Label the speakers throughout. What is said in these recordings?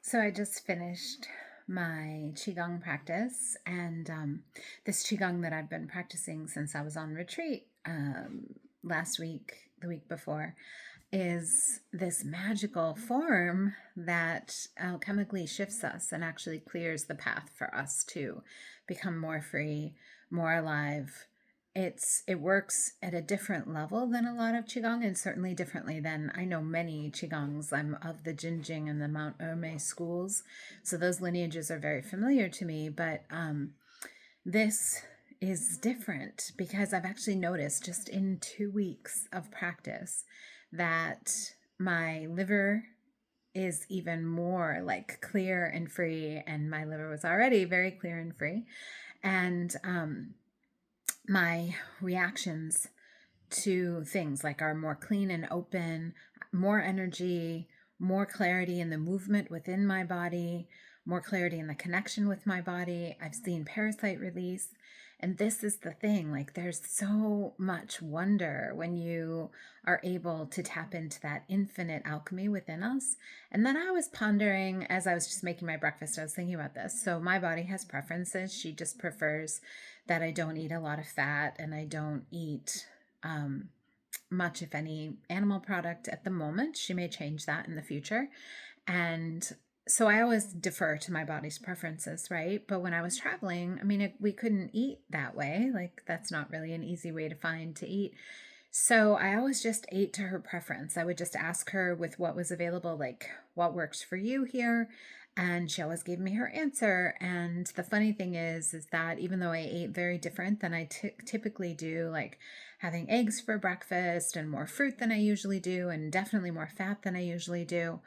Speaker 1: So I just finished my Qigong practice, and this Qigong that I've been practicing since I was on retreat last week, the week before, is this magical form that chemically shifts us and actually clears the path for us to become more free, more alive. It works at a different level than a lot of qigong, and certainly differently than I know many qigongs. I'm of the Jinjing and the Mount Hermes schools, so those lineages are very familiar to me. But this is different because I've actually noticed just in 2 weeks of practice that my liver is even more like clear and free, and my liver was already very clear and free, and my reactions to things like are more clean and open, more energy, more clarity in the movement within my body, more clarity in the connection with my body. I've seen parasite release. And this is the thing, like there's so much wonder when you are able to tap into that infinite alchemy within us. And then I was pondering as I was just making my breakfast, I was thinking about this. So my body has preferences. She just prefers that I don't eat a lot of fat and I don't eat much, if any, animal product at the moment. She may change that in the future. And so I always defer to my body's preferences, right? But when I was traveling, I mean, we couldn't eat that way. Like, that's not really an easy way to find to eat. So I always just ate to her preference. I would just ask her with what was available, like, what works for you here? And she always gave me her answer. And the funny thing is that even though I ate very different than I typically do, like having eggs for breakfast and more fruit than I usually do, and definitely more fat than I usually do,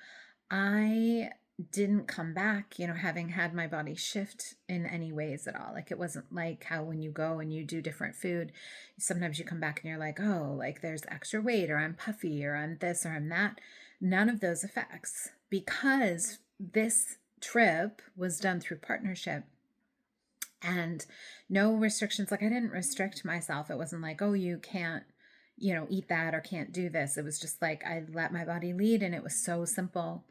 Speaker 1: I didn't come back, having had my body shift in any ways at all. Like it wasn't like how when you go and you do different food, sometimes you come back and you're like, oh, like there's extra weight, or I'm puffy, or I'm this, or I'm that. None of those effects, because this trip was done through partnership and no restrictions. Like I didn't restrict myself. It wasn't like, oh, you can't eat that or can't do this. It was just like I let my body lead, and it was so simple.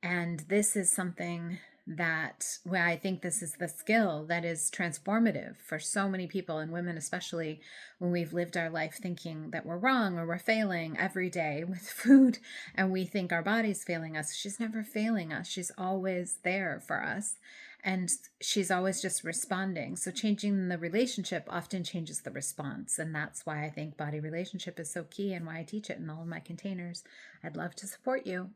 Speaker 1: And this is something that, well, I think this is the skill that is transformative for so many people, and women especially, when we've lived our life thinking that we're wrong or we're failing every day with food, and we think our body's failing us. She's never failing us. She's always there for us. And she's always just responding. So changing the relationship often changes the response. And that's why I think body relationship is so key, and why I teach it in all of my containers. I'd love to support you.